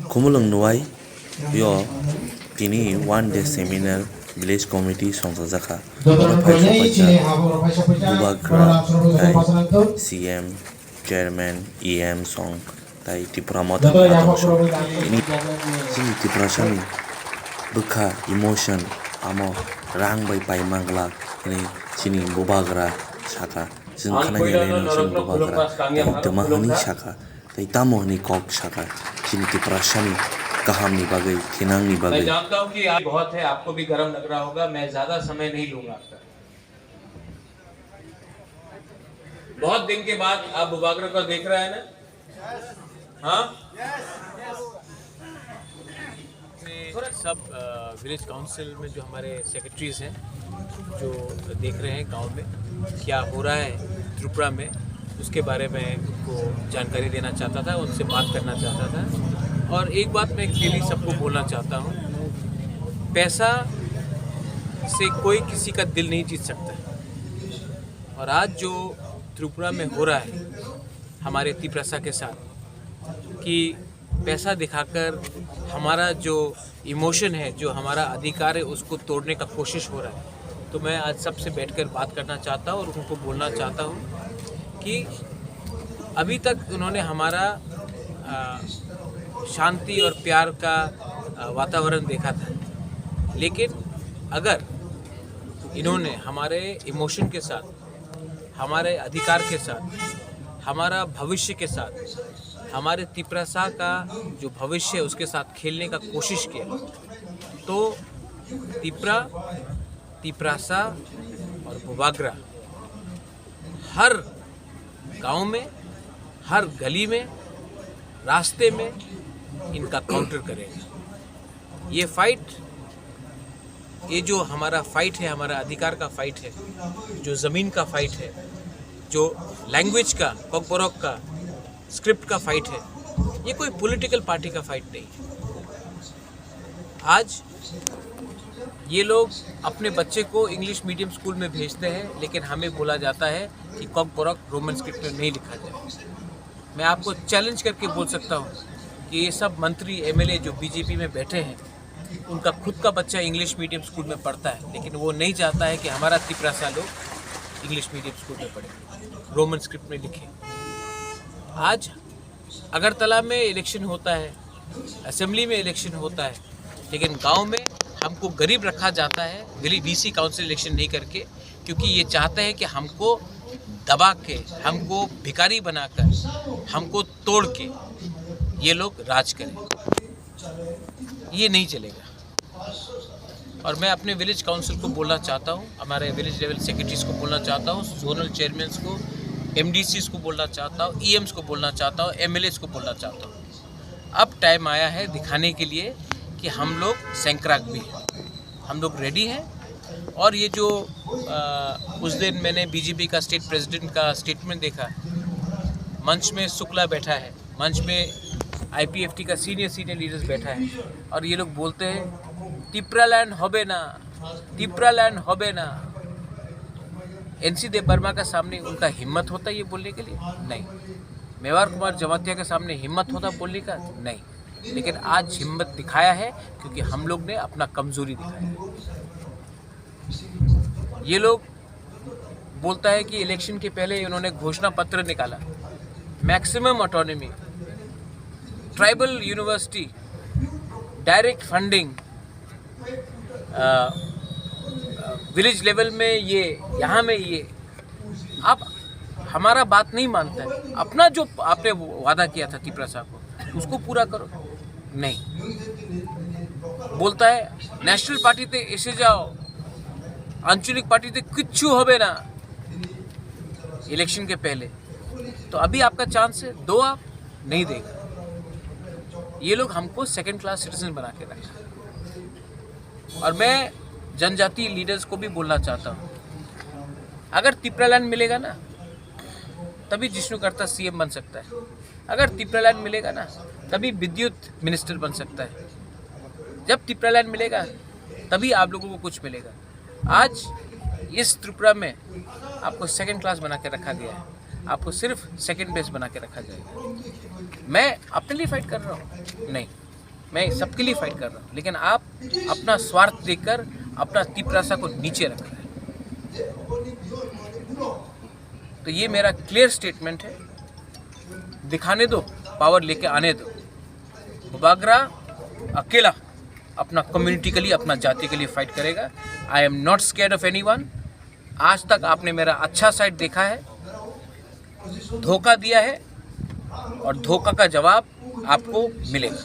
Kumulung Nuai, yo, Tini one day seminar, village committee Songzaka, Bubagra, CM, Chairman, EM Song, Tai Tipramot, ini sini Tiprasami, Buka, emotion, amo, rang by Mangla, ini sini Bubagra, Shaka, Sinkanayana, Sing Bubagra, Tamahani Shaka, Tai Tamohni Kok Shaka, sini Tiprasami. कहाम नहीं बागई खिनांग नहीं बागई। मैं जानता हूँ कि आप बहुत है, आपको भी गर्म लग रहा होगा, मैं ज्यादा समय नहीं लूंगा आपका। बहुत दिन के बाद आप बुबागरा को देख रहे हैं ना? हाँ? सब विलेज काउंसिल में जो हमारे सेक्रेटरीज हैं जो देख रहे हैं गांव में क्या हो रहा है त्रिपुरा में, उसके बारे में उनको जानकारी देना चाहता था, उनसे बात करना चाहता था। और एक बात मैं क्लियरली सबको बोलना चाहता हूँ, पैसा से कोई किसी का दिल नहीं जीत सकता। और आज जो त्रिपुरा में हो रहा है हमारे तिप्रसा के साथ, कि पैसा दिखाकर हमारा जो इमोशन है, जो हमारा अधिकार है, उसको तोड़ने का कोशिश हो रहा है, तो मैं आज सबसे बैठकर बात करना चाहता हूँ और उनको बोलना चाहता हूँ कि अभी तक उन्होंने हमारा शांति और प्यार का वातावरण देखा था, लेकिन अगर इन्होंने हमारे इमोशन के साथ, हमारे अधिकार के साथ, हमारा भविष्य के साथ, हमारे तिप्रसा का जो भविष्य है उसके साथ खेलने का कोशिश किया, तो तिप्रसा और बुबागरा हर गांव में, हर गली में, रास्ते में इनका काउंटर करेगा। ये फाइट, ये जो हमारा फाइट है, हमारा अधिकार का फाइट है, जो ज़मीन का फाइट है, जो लैंग्वेज का, कॉकबोरॉक का, स्क्रिप्ट का फाइट है, ये कोई पॉलिटिकल पार्टी का फाइट नहीं है। आज ये लोग अपने बच्चे को इंग्लिश मीडियम स्कूल में भेजते हैं, लेकिन हमें बोला जाता है कि कॉकबोरॉक रोमन स्क्रिप्ट में नहीं लिखा जाए। मैं आपको चैलेंज करके बोल सकता हूँ कि ये सब मंत्री, एमएलए जो बीजेपी में बैठे हैं, उनका खुद का बच्चा इंग्लिश मीडियम स्कूल में पढ़ता है, लेकिन वो नहीं चाहता है कि हमारा तिप्रसा लोग इंग्लिश मीडियम स्कूल में पढ़े, रोमन स्क्रिप्ट में लिखे। आज अगरतला में इलेक्शन होता है, असेंबली में इलेक्शन होता है, लेकिन गांव में हमको गरीब रखा जाता है, गरीब बीसी काउंसिल इलेक्शन नहीं करके, क्योंकि ये चाहते हैं कि हमको दबा के, हमको भिखारी बनाकर, हमको तोड़ के ये लोग राज करें। ये नहीं चलेगा। और मैं अपने विलेज काउंसिल को बोलना चाहता हूँ, हमारे विलेज लेवल सेक्रेटरीज को बोलना चाहता हूँ, जोनल चेयरमैन को, एमडीसीज को बोलना चाहता हूँ, ईएम्स को बोलना चाहता हूँ, एमएलएस को बोलना चाहता हूँ। अब टाइम आया है दिखाने के लिए कि हम लोग सैंक्राक भी हैं, हम लोग रेडी हैं। और ये जो उस दिन मैंने बीजेपी का स्टेट प्रेसिडेंट का स्टेटमेंट देखा, मंच में शुक्ला बैठा है, मंच में आईपीएफटी का सीनियर लीडर्स बैठा है, और ये लोग बोलते हैं तिप्रालैंड होबे ना, तिप्रालैंड होबे ना। एनसी देव वर्मा का सामने उनका हिम्मत होता है ये बोलने के लिए? नहीं। मेवार कुमार जमातिया के सामने हिम्मत होता बोलने का? नहीं। लेकिन आज हिम्मत दिखाया है क्योंकि हम लोग ने अपना कमजोरी दिखाया। ये लोग बोलता है कि इलेक्शन के पहले उन्होंने घोषणा पत्र निकाला, maximum autonomy, tribal university, direct funding, village level में ये, यहाँ में ये। आप हमारा बात नहीं मानता है, अपना जो आपने वादा किया था तिप्रसा को उसको पूरा करो। नहीं, बोलता है नेशनल पार्टी ते एसे जाओ, आंचलिक पार्टी ते किच्छु होबे ना इलेक्शन के पहले। तो अभी आपका चांस है, दो आप नहीं देगा। ये लोग हमको सेकंड क्लास सिटीजन बना के रखा। और मैं जनजाति लीडर्स को भी बोलना चाहता हूँ, अगर तिप्रालैंड मिलेगा ना तभी जिष्णुकर्ता सीएम बन सकता है, अगर तिप्रालैंड मिलेगा ना तभी विद्युत मिनिस्टर बन सकता है, जब तिप्रालैंड मिलेगा तभी आप लोगों को कुछ मिलेगा। आज इस त्रिपुरा में आपको सेकंड क्लास बना के रखा गया है, आपको सिर्फ सेकंड बेस बना के रखा जाएगा। मैं अपने लिए फाइट कर रहा हूँ? नहीं, मैं सबके लिए फाइट कर रहा हूँ, लेकिन आप अपना स्वार्थ देखकर अपना तिपरासा को नीचे रख रहे हैं। तो ये मेरा क्लियर स्टेटमेंट है, दिखाने दो, पावर लेके आने दो। बुबागरा अकेला अपना कम्युनिटी के लिए, अपना जाति के लिए फाइट करेगा। I am not scared of anyone. आज तक आपने मेरा अच्छा साइड देखा है, धोखा दिया है और धोखा का जवाब आपको मिलेगा।